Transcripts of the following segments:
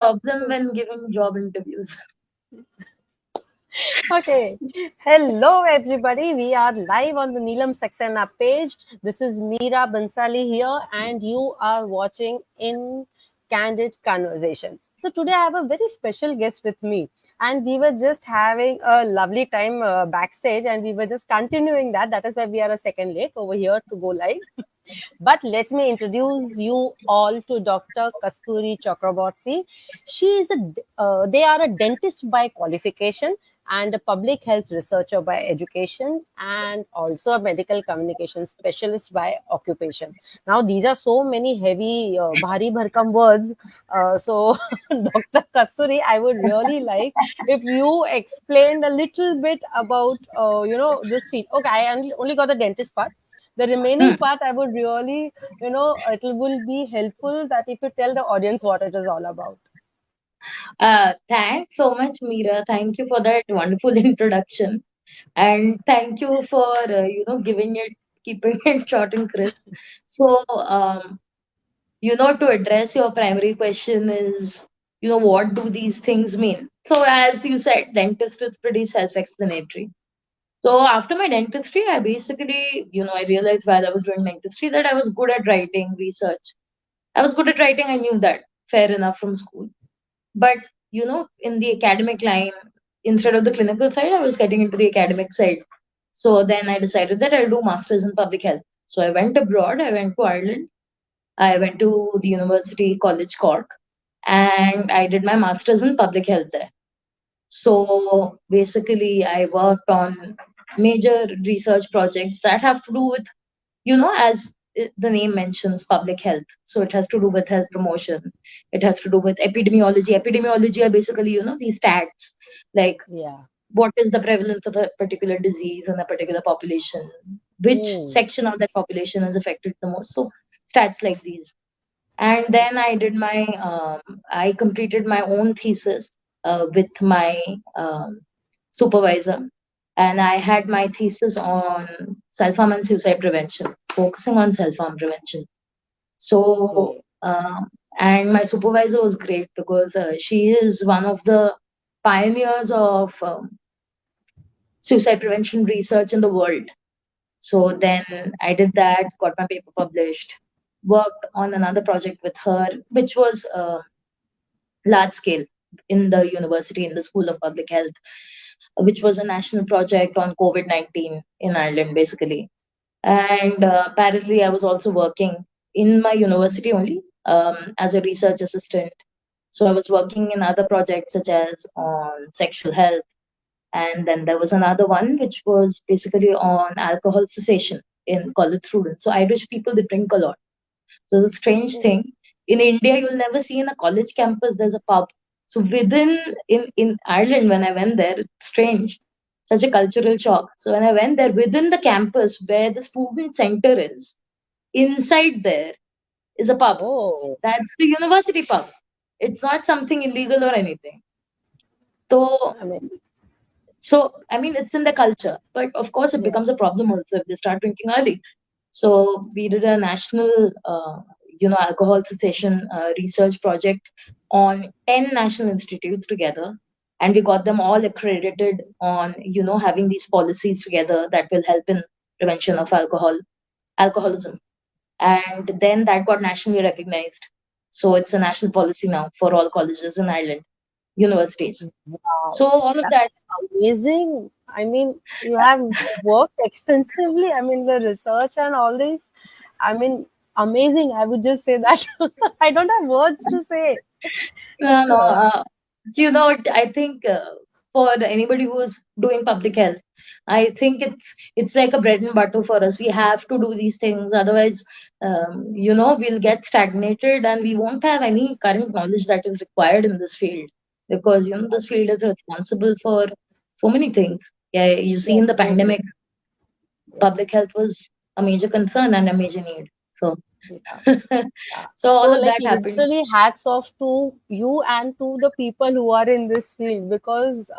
problem when giving job interviews. Okay. Hello, everybody. We are live on the Neelam Saxena page. This is Meera Bhansali here, and you are watching in Candid Conversation. So, today I have a very special guest with me, and we were just having a lovely time backstage, and we were just continuing that. That is why we are a second late over here to go live. But let me introduce you all to Dr. Kasturi Chakraborty. They are a dentist by qualification and a public health researcher by education and also a medical communication specialist by occupation. Now, these are so many heavy, bhari bharkam words. So, Dr. Kasturi, I would really like if you explained a little bit about, this field. Okay, I only got the dentist part. The remaining Hmm. part I would really, it will be helpful that if you tell the audience what it is all about. Thanks so much, Meera. Thank you for that wonderful introduction, and thank you for giving it, keeping it short and crisp. So, to address your primary question is, what do these things mean? So, as you said, dentist is pretty self-explanatory. So after my dentistry, I basically, I realized while I was doing dentistry that I was good at writing research. I was good at writing. I knew that fair enough from school. But, in the academic line, instead of the clinical side, I was getting into the academic side. So then I decided that I'll do masters in public health. So I went abroad. I went to Ireland. I went to the University College Cork, and I did my masters in public health there. So basically, I worked on major research projects that have to do with, as the name mentions, public health. So it has to do with health promotion. It has to do with epidemiology. Epidemiology are basically, these stats, like Yeah. what is the prevalence of a particular disease in a particular population, which Mm. section of that population is affected the most. So stats like these. And then I completed my own thesis with my supervisor, and I had my thesis on self-harm and suicide prevention, focusing on self-harm prevention. So Okay. and my supervisor was great because she is one of the pioneers of suicide prevention research in the world. So then I did that, got my paper published, worked on another project with her, which was large scale in the university, in the School of Public Health, which was a national project on COVID 19 in Ireland, basically. And parallelly, I was also working in my university only as a research assistant. So I was working in other projects such as on sexual health. And then there was another one which was basically on alcohol cessation in college students. So Irish people, they drink a lot. So it's a strange Oh. thing. In India, you'll never see in a college campus there's a pub. So in Ireland, when I went there, it's strange. Such a cultural shock. So when I went there, within the campus where the student center is, inside there is a pub. Oh. That's the university pub. It's not something illegal or anything. So I mean, I mean, it's in the culture, but of course, it yeah. becomes a problem also if they start drinking early. So we did a national, alcohol cessation research project on 10 national institutes together, and we got them all accredited on, having these policies together that will help in prevention of alcoholism. And then that got nationally recognized. So it's a national policy now for all colleges in Ireland, universities. So Wow. all of That's that. amazing. I mean, you have worked extensively. I mean, the research and all this. I mean, amazing. I would just say that. I don't have words to say. No, It's no. I think for anybody who is doing public health, I think it's like a bread and butter for us. We have to do these things, otherwise, we'll get stagnated and we won't have any current knowledge that is required in this field because this field is responsible for so many things. Yeah, you see, in yes, the so true. pandemic, Yeah. public health was a major concern and a major need. So. Yeah. Yeah. So So, all of like, that happened. literally, hats off to you and to the people who are in this field, because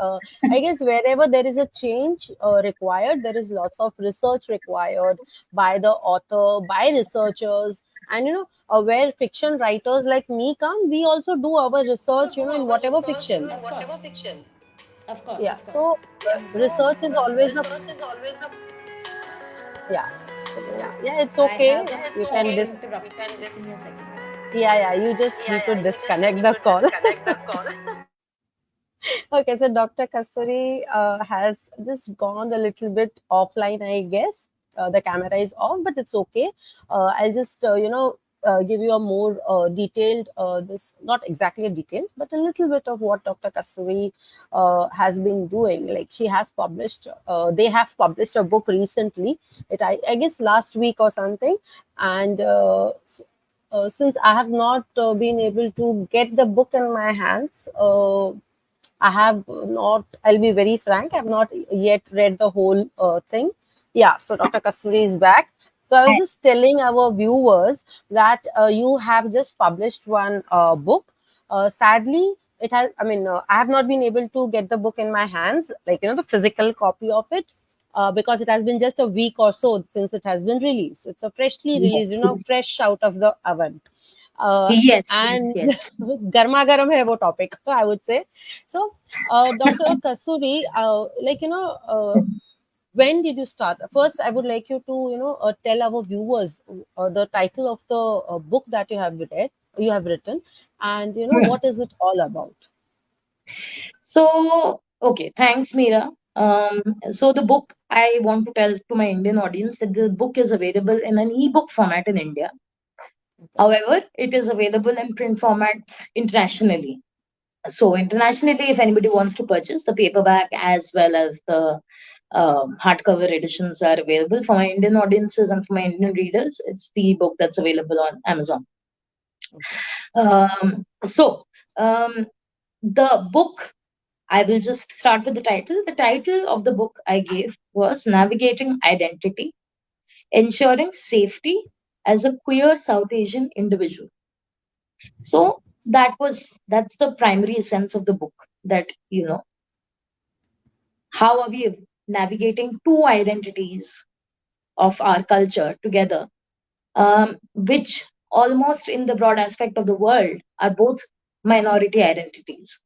I guess wherever there is a change required, there is lots of research required by the author, by researchers, and where fiction writers like me come, we also do our research, in whatever fiction. Of course. Of course, Yeah. of course. So, research is always a yeah. So yeah, it's I have okay. You can to interrupt. Just give me a second. yeah, yeah. You just need to disconnect the call. Okay, so Dr. Kasturi has just gone a little bit offline, I guess. The camera is off, but it's okay. I'll just, give you a more detailed, this not exactly a detail, but a little bit of what Dr. Kasturi has been doing. Like she has published, they have published a book recently. I guess last week or something, and since I have not been able to get the book in my hands, I have not, I'll be very frank, I've not yet read the whole thing. Yeah, so Dr. Kasturi is back. So I was just telling our viewers that you have just published one book. Sadly, it has, I have not been able to get the book in my hands, like, the physical copy of it. Because it has been just a week or so since it has been released. It's a freshly released, Yes. fresh out of the oven. Uh, Yes, yes, and yes. garma garam hai wo topic, I would say. So, Dr. Kasuri, when did you start? First, I would like you to, tell our viewers the title of the book that you have written, and what is it all about? So, okay, thanks, Meera. So the book, I want to tell to my Indian audience that the book is available in an ebook format in India. Okay. However, it is available in print format internationally. So internationally, if anybody wants to purchase the paperback as well as the hardcover editions are available for my Indian audiences and for my Indian readers. It's the book that's available on Amazon. Okay. So the book, I will just start with the title. The title of the book I gave was Navigating Identity, Ensuring Safety as a Queer South Asian Individual. So that's the primary essence of the book, that how are we navigating two identities of our culture together, which almost in the broad aspect of the world are both minority identities.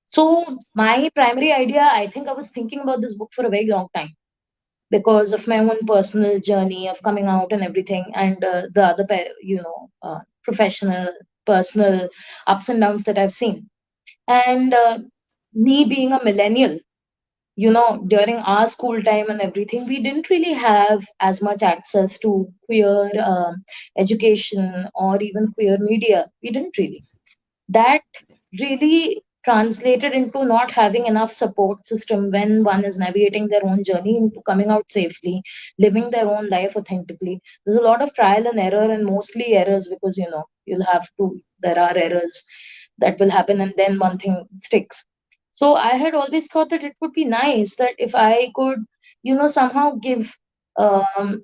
So my primary idea, I think I was thinking about this book for a very long time because of my own personal journey of coming out and everything, and the other, professional, personal ups and downs that I've seen. And me being a millennial, during our school time and everything, we didn't really have as much access to queer education or even queer media. We didn't really. That really translated into not having enough support system when one is navigating their own journey into coming out safely, living their own life authentically. There's a lot of trial and error, and mostly errors, because there are errors that will happen, and then one thing sticks. So I had always thought that it would be nice that if I could, somehow give um,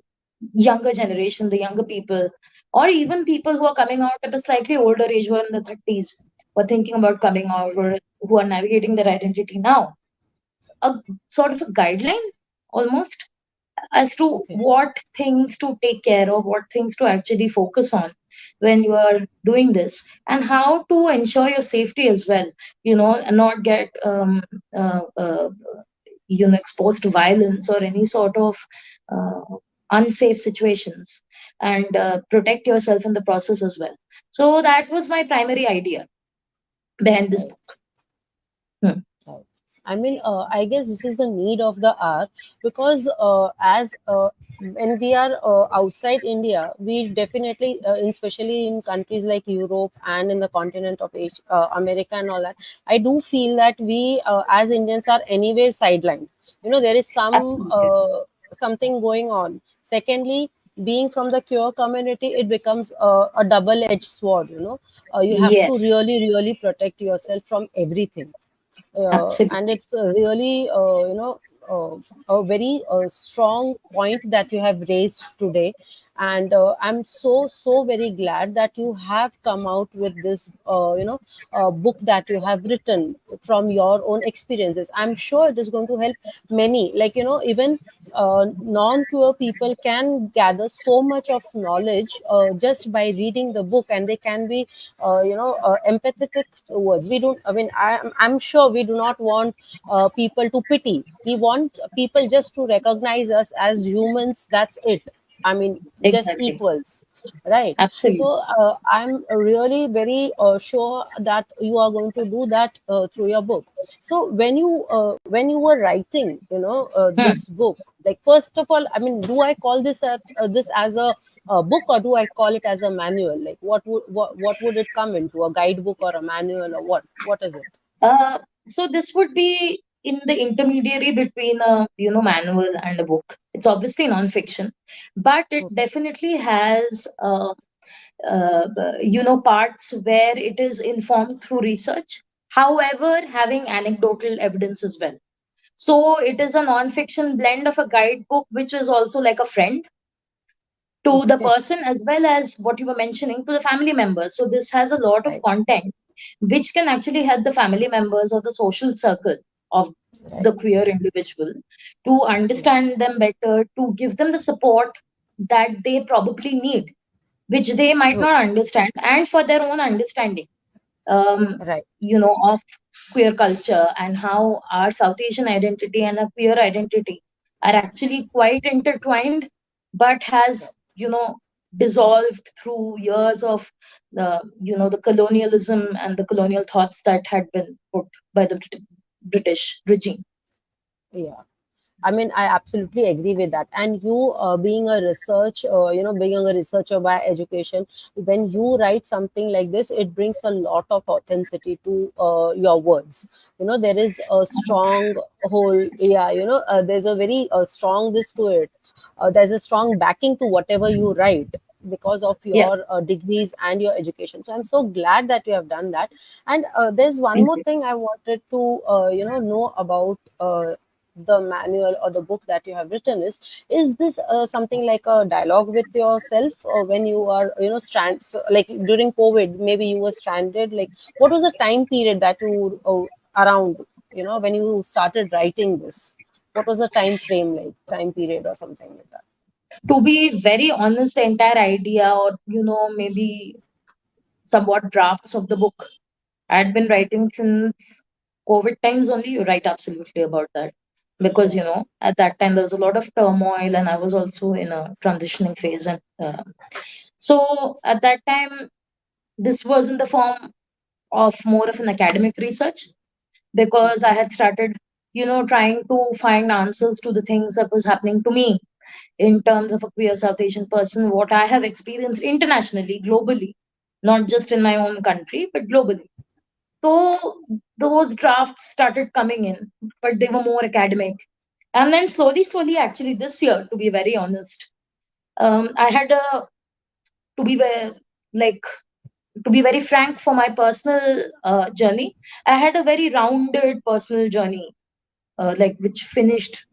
younger generation, the younger people, or even people who are coming out at a slightly older age, who are in the 30s, or thinking about coming out, or who are navigating their identity now, a sort of a guideline almost as to Okay. what things to take care of, what things to actually focus on when you are doing this, and how to ensure your safety as well, and not get exposed to violence or any sort of uh, unsafe situations, and protect yourself in the process as well. So that was my primary idea behind this Right. book. Hmm. Right. I guess this is the need of the hour, because as when we are outside India, we definitely, especially in countries like Europe and in the continent of Asia, America, and all that, I do feel that we, as Indians, are anyway sidelined. There is Absolutely. something going on. Secondly, being from the queer community, it becomes a double-edged sword. You have to Yes, really, really protect yourself from everything, and absolutely. it's really a very strong point that you have raised today. And I'm so very glad that you have come out with this book that you have written from your own experiences. I'm sure it is going to help many, like, even non-queer people can gather so much of knowledge just by reading the book, and they can be empathetic towards. We don't, I mean, I'm sure we do not want people to pity. We want people just to recognize us as humans. That's it. I mean, just Exactly. equals, right? So Absolutely. I'm really very sure that you are going to do that through your book. So when you were writing, Hmm. this book, like, first of all, I mean, do I call this as a book, or do I call it as a manual? Like, what would it come into, a guidebook or a manual, or what is it? Uh, so this would be in the intermediary between a manual and a book. It's obviously non-fiction, but it Okay. definitely has parts where it is informed through research. However, having anecdotal evidence as well. So it is a non-fiction blend of a guidebook, which is also like a friend to the Okay. person, as well as what you were mentioning, to the family members. So this has a lot of Right. content which can actually help the family members or the social circle of Right. the queer individual to understand them better, to give them the support that they probably need, which they might True. not understand, and for their own understanding, um, Right. of queer culture and how our South Asian identity and our queer identity are actually quite intertwined, but has, dissolved through years of the colonialism and the colonial thoughts that had been put by the British regime. Yeah. I mean, I absolutely agree with that. And you, being a researcher by education, when you write something like this, it brings a lot of authenticity to your words. There is a strong whole, yeah, there's a very strong this to it. There's a strong backing to whatever you write because of Yeah, your degrees and your education. So I'm so glad that you have done that. And there's one thank more you. thing I wanted to, know about. The manual or the book that you have written is this something like a dialogue with yourself when you are strand, so, like, during COVID, maybe you were stranded, like, what was the time period that you around, when you started writing this? What was the time frame, like time period or something like that? To be very honest, the entire idea, or maybe somewhat drafts of the book, I had been writing since COVID times only. You're right, absolutely about that. Because, Yeah. at that time there was a lot of turmoil, and I was also in a transitioning phase. And so at that time, this was in the form of more of an academic research, because I had started, trying to find answers to the things that was happening to me in terms of a queer South Asian person, what I have experienced internationally, globally, not just in my own country, but globally. So those drafts started coming in, but they were more academic. And then slowly, slowly, actually, this year, to be very honest, I had to be ve- like, to be very frank, for my personal journey, I had a very rounded personal journey, like, which finished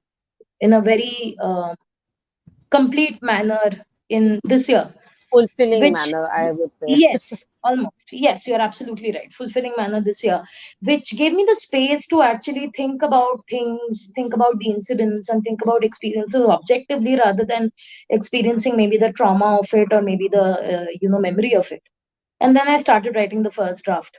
in a very complete manner in this year, Fulfilling which, manner, I would say. yes, almost, yes, you're absolutely right, fulfilling manner this year, which gave me the space to actually think about things, think about the incidents, and think about experiences objectively, rather than experiencing maybe the trauma of it, or maybe the memory of it. And then I started writing the first draft,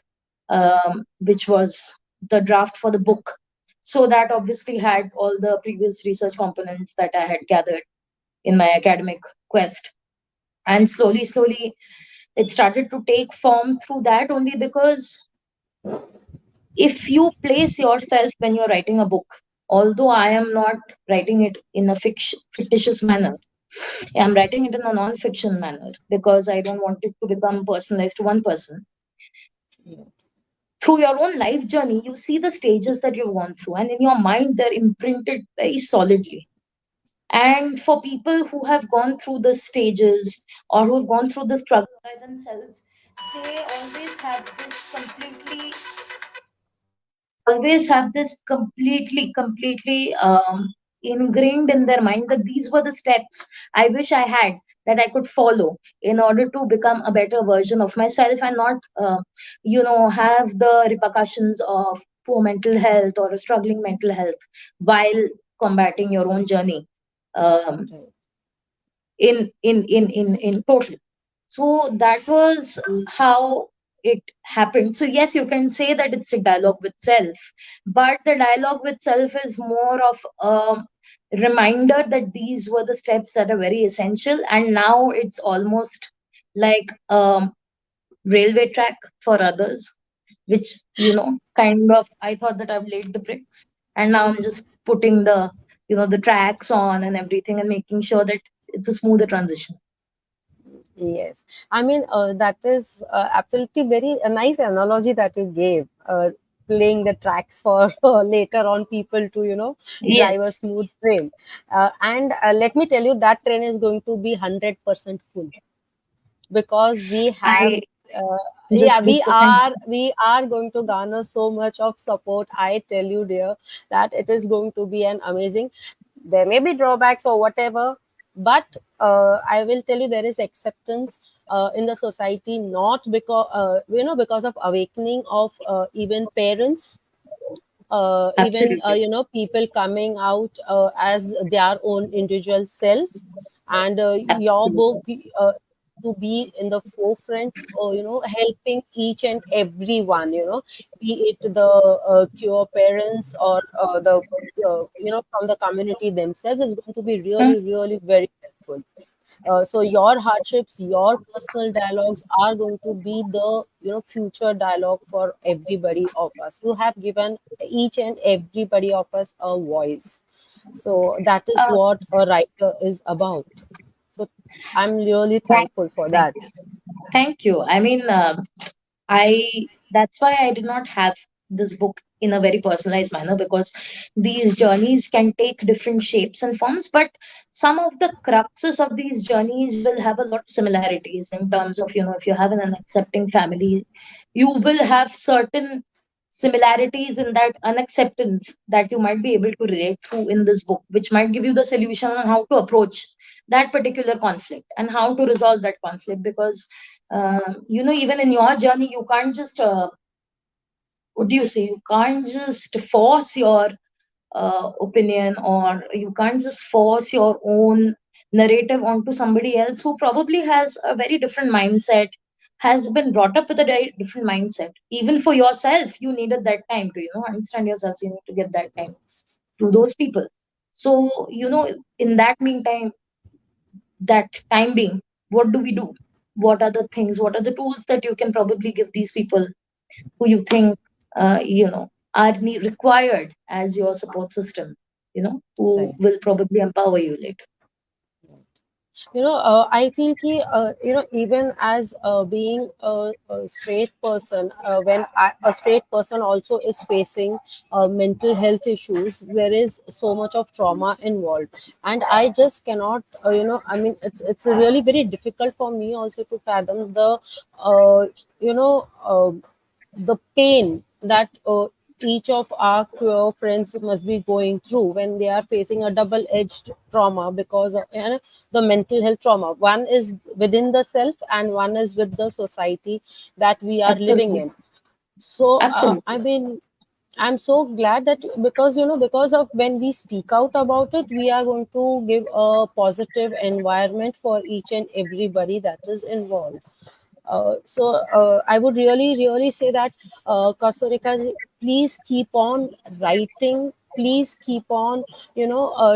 which was the draft for the book. So that obviously had all the previous research components that I had gathered in my academic quest. And slowly, slowly, it started to take form through that, only because if you place yourself when you're writing a book, although I am not writing it in a fictitious manner, I'm writing it in a non-fiction manner, because I don't want it to become personalized to one person. Through your own life journey, you see the stages that you've gone through, and in your mind, they're imprinted very solidly. And for people who have gone through the stages, or who have gone through the struggle by themselves, they always have this completely, they always have this completely ingrained in their mind that these were the steps I wish I had, that I could follow in order to become a better version of myself, and not, have the repercussions of poor mental health or a struggling mental health while combating your own journey. Um, Right. in total. So that was how it happened. So yes, you can say that it's a dialogue with self, but the dialogue with self is more of a reminder that these were the steps that are very essential, and now it's almost like railway track for others, which, kind of, I thought that I've laid the bricks, and now I'm just putting the tracks on and everything, and making sure that it's a smoother transition. Yes, I mean that is absolutely very a nice analogy that you gave. Playing the tracks for later on people to drive a Yes, smooth train, and let me tell you that train is going to be 100% full because we have I uh, just yeah, hope so. Thank you. we are going to garner so much of support. I tell you dear that it is going to be an amazing. There may be drawbacks or whatever, but I will tell you there is acceptance in the society, not because because of awakening of even parents, even Absolutely. people coming out as their own individual self, and your book Absolutely. to be in the forefront, helping each and everyone, be it the queer parents or the from the community themselves, is going to be Hmm. really really very helpful. So your hardships, your personal dialogues are going to be the future dialogue for everybody of us. You have given each and everybody of us a voice. So that is Uh, what a writer is about. So I'm really thank, thankful for thank that. you. Thank you. I mean, I that's why I did not have this book in a very personalized manner, because these journeys can take different shapes and forms, but some of the cruxes of these journeys will have a lot of similarities in terms of, if you have an accepting family, you will have certain similarities in that unacceptance that you might be able to relate through in this book, which might give you the solution on how to approach that particular conflict and how to resolve that conflict. Because even in your journey, you can't just what do you say, you can't just force your opinion, or you can't just force your own narrative onto somebody else who probably has a very different mindset, has been brought up with a very different mindset. Even for yourself, you needed that time to understand yourself. So you need to get that time to those people. So in that meantime, that time being, what do we do? What are the things, what are the tools that you can probably give these people who you think are required as your support system, who Right. will probably empower you later. I feel ki, even as being a straight person, when a straight person also is facing mental health issues, there is so much of trauma involved, and I just cannot, I mean, it's really very difficult for me also to fathom you know, uh, the pain that each of our queer friends must be going through when they are facing a double-edged trauma because of the mental health trauma. One is within the self, and one is with the society that we are living Absolutely. in. So, I Absolutely. mean, I'm so glad that because because of when we speak out about it, we are going to give a positive environment for each and everybody that is involved. I would really, really say that, Kasturika, please keep on writing. Please keep on,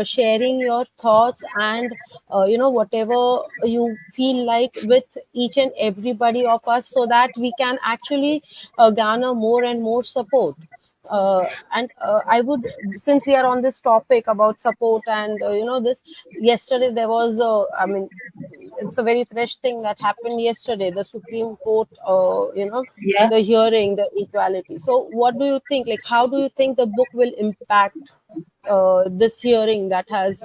sharing your thoughts and, whatever you feel like with each and everybody of us, so that we can actually garner more and more support. And I would, since we are on this topic about support and this, yesterday there was, I mean, it's a very fresh thing that happened yesterday. The Supreme Court, Yeah. the hearing, the equality. So, what do you think? Like, how do you think the book will impact this hearing that has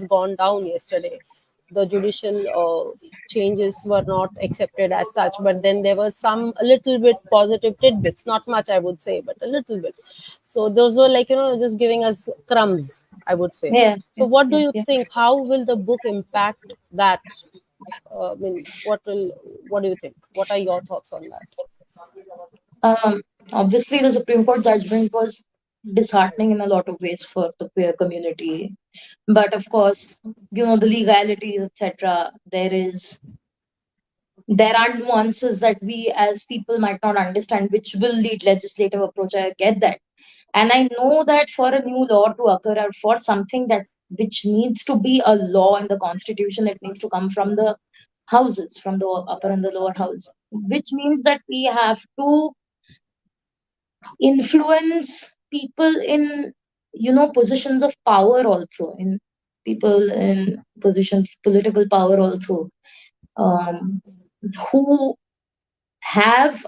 gone down yesterday? The judicial changes were not accepted as such, but then there was some a little bit positive tidbits. Not much, I would say, but a little bit. So those were like just giving us crumbs. I would say. Yeah, So yeah, what do yeah, you yeah. think? How will the book impact that? I mean, what do you think? What are your thoughts on that? Um, Obviously, the Supreme Court judgment was disheartening in a lot of ways for the queer community. But of course, the legalities, etc. There are nuances that we as people might not understand, which will lead legislative approach. I get that, and I know that for a new law to occur or for something that which needs to be a law in the constitution, it needs to come from the houses, from the upper and the lower house, which means that we have to influence people in positions of power also, in people in positions political power also, um, who have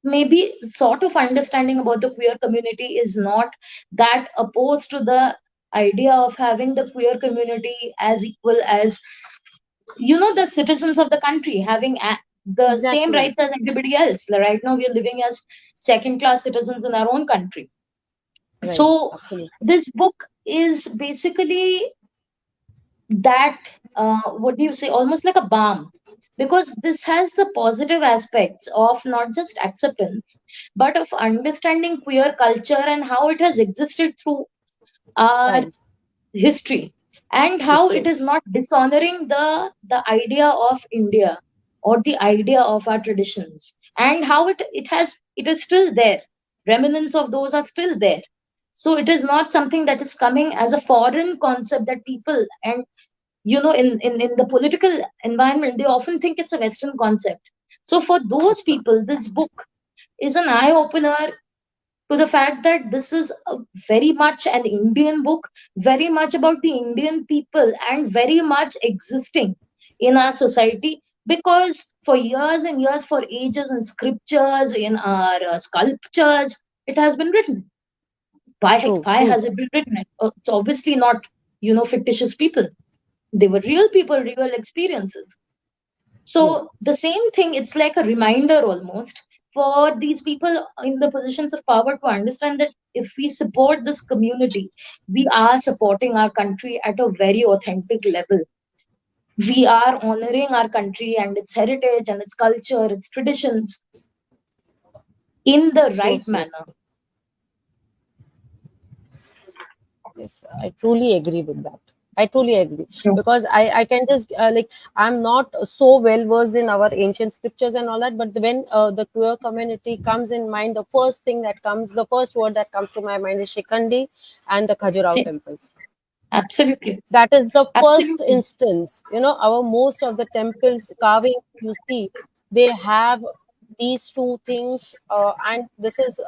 maybe sort of understanding about the queer community, is not that opposed to the idea of having the queer community as equal as the citizens of the country, having the same Exactly. rights as everybody else. Right now we are living as second class citizens in our own country. Right. So Absolutely. this book is basically that, what do you say, almost like a balm, because this has the positive aspects of not just acceptance but of understanding queer culture and how it has existed through our Right. history, and how it History. is not dishonoring the idea of India or the idea of our traditions, and how it is still there. Remnants of those are still there. So it is not something that is coming as a foreign concept that people, and in the political environment, they often think it's a Western concept. So for those That's right. people, this book is an eye opener to the fact that this is very much an Indian book, very much about the Indian people, and very much existing in our society. Because for years and years, for ages, in scriptures, in our sculptures, it has been written. True. Why True. has it been written? It's obviously not, fictitious people. They were real people, real experiences. True. So the same thing, it's like a reminder almost for these people in the positions of power to understand that if we support this community, we are supporting our country at a very authentic level. We are honoring our country and its heritage and its culture, its traditions in the So right true. manner. Yes, I truly agree with that. I truly agree So, because I can just like I'm not so well versed in our ancient scriptures and all that, but when the queer community comes in mind, the first word that comes to my mind is Shikandi and the Khajuraho see, temples. absolutely, That is the first absolutely. instance. Our most of the temples carving you see, they have these two things, and this is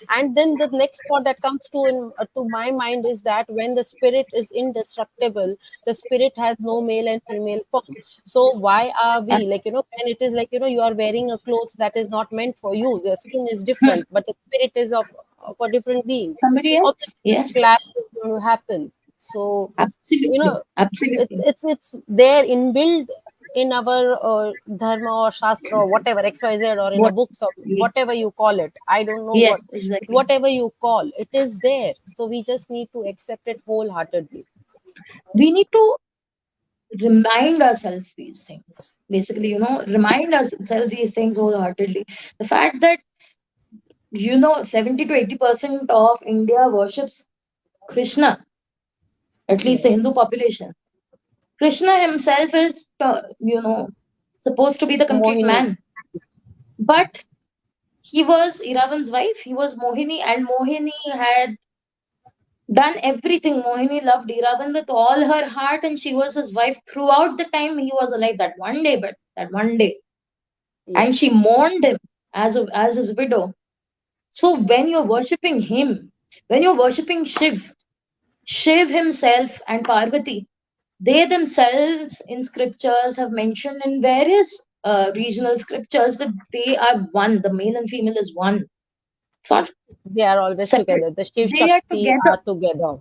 and then the next thought that comes to my mind is that when the spirit is indestructible, the spirit has no male and female form. So why are we, Abs- when it is you are wearing a clothes that is not meant for you, the skin is hmm, different, but the spirit is of a different being. Somebody else, Obviously the yes, clash is going to happen. So you absolutely, know absolutely. it's there inbuilt in our dharma or shastra or whatever xyz, or in a What? books or whatever you call it, I don't know what, Yes, exactly. whatever you call it is there, so we just need to accept it wholeheartedly. We need to remind ourselves these things. Basically, Yes. remind ourselves these things wholeheartedly. The fact that, 70 to 80% of India worships Krishna, at least the Yes. Hindu population. Krishna himself is, supposed to be the complete Mohini. man. But he was Iravan's wife, he was Mohini, and Mohini had done everything. Mohini loved Iravan with all her heart, and she was his wife throughout the time he was alive. That one day. And she Yes. mourned him as his widow. So when you're worshipping him, when you're worshipping Shiv himself and Parvati, they themselves in scriptures have mentioned in various regional scriptures that they are one. The male and female is one. It's not They are always separate. together, the Shiv They are Shakti together. are together.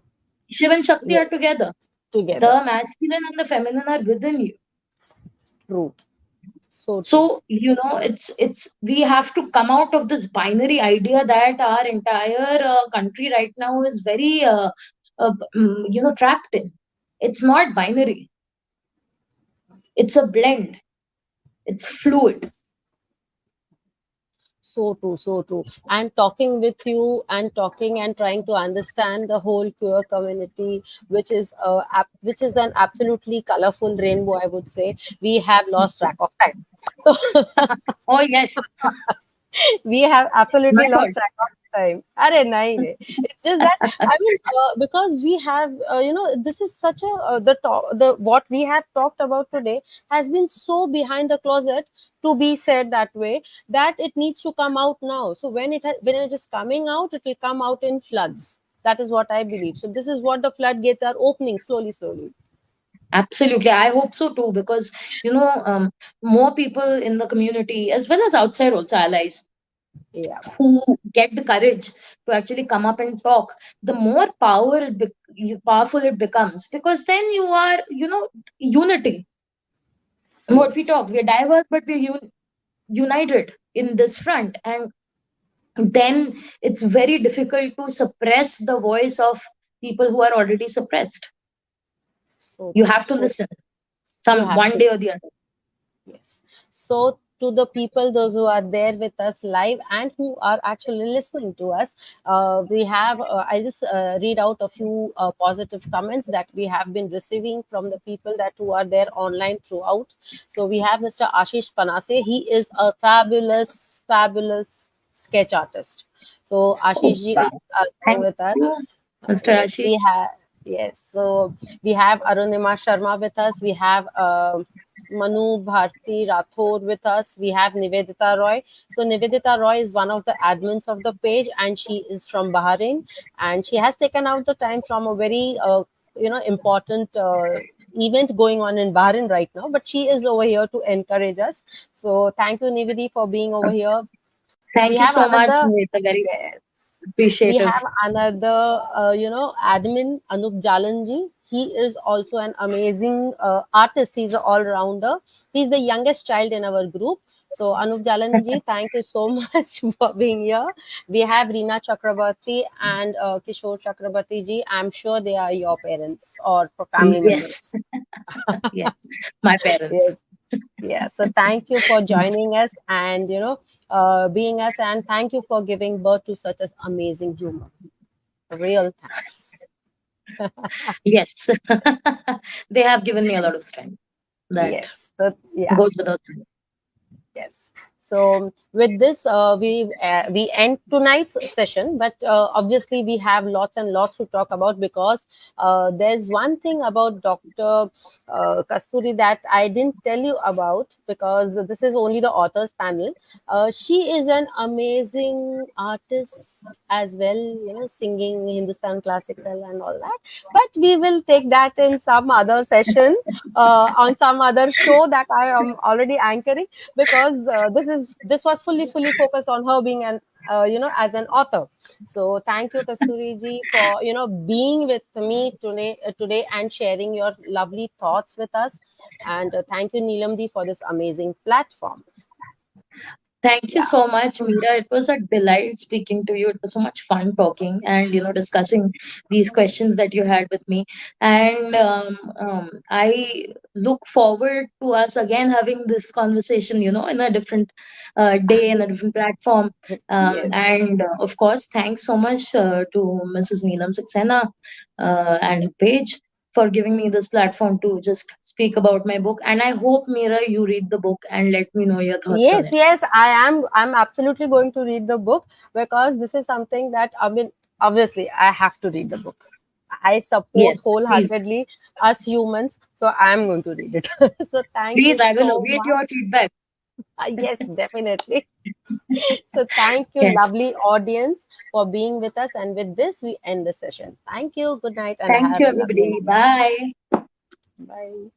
Shiv and Shakti are Yes, together. together. The masculine and the feminine are within you. True. So true. So it's we have to come out of this binary idea that our entire country right now is very trapped in. It's not binary. It's a blend. It's fluid. So true, so true. And talking with you and talking and trying to understand the whole queer community, which is an absolutely colorful rainbow, I would say. We have lost track of time. So Oh yes, we have my absolutely fault. lost track of time. Arey, nahi, nahi. It's just that I mean, because we have, this is such a the what we have talked about today has been so behind the closet to be said that way that it needs to come out now. So when it is coming out, it will come out in floods. That is what I believe. So this is what the floodgates are opening slowly, slowly. Absolutely, I hope so too, because more people in the community, as well as outside also, allies Yeah. who get the courage to actually come up and talk, the more powerful it becomes, because then you are, unity. What we Yes. talk, we're diverse, but we're united in this front, and then it's very difficult to suppress the voice of people who are already suppressed. So You true. have to So listen you some have one to. day or the other. Yes. So, to the people, those who are there with us live and who are actually listening to us, we have, I just read out a few positive comments that we have been receiving from the people that who are there online throughout. So, we have Mr. Ashish Panase. He is a fabulous, fabulous sketch artist. So, Oh, Ashish ji wow. is there Thank with us. you, Mr. Yes, Ashish. so we have Arunima Sharma with us. We have Manu Bharti Rathod with us. We have Nivedita Roy. So Nivedita Roy is one of the admins of the page, and she is from Bahrain, and she has taken out the time from a very important event going on in Bahrain right now. But she is over here to encourage us. So thank you, Nivedi, for being over here. We Thank you have so much. another. It's a very Yes, we appreciative. have another admin, Anup Jalanji. He is also an amazing artist. He's an all-rounder. He's the youngest child in our group. So Anup Jalanji, thank you so much for being here. We have Reena Chakrabarti and Kishore Chakrabarti ji. I'm sure they are your parents or family Yes, members. yes, my parents. Yes. Yeah, so thank you for joining us and being us, and thank you for giving birth to such an amazing humor. Real thanks. Yes, they have given me a lot of strength. That Yes, but yeah. goes without saying. Yes. So with this, we end tonight's session, but obviously we have lots and lots to talk about because there's one thing about Dr. Kasturi that I didn't tell you about because this is only the authors panel. She is an amazing artist as well, singing Hindustan classical and all that. But we will take that in some other session, on some other show that I am already anchoring because this was fully focused on her being an as an author. So thank you, Kasturi ji, for being with me today and sharing your lovely thoughts with us, and thank you, Neelam ji, for this amazing platform. Thank you Yeah. so much, Meera. It was a delight speaking to you. It was so much fun talking and discussing these questions that you had with me. And I look forward to us again having this conversation, in a different day in a different platform. Yes. And of course, thanks so much to Mrs. Neelam Saxena and her page for giving me this platform to just speak about my book. And I hope, Meera, you read the book and let me know your thoughts on Yes, it. yes, I am. I'm absolutely going to read the book because this is something that I mean, obviously, I have to read the book. I support Yes, please. wholeheartedly us humans, so I am going to read it. So thank you Please, I will so await your much. feedback. Yes, definitely. So thank you, Yes. lovely audience, for being with us. And with this, we end the session. Thank you. Good night, and Thank have you, a lovely everybody. night. Bye. Bye.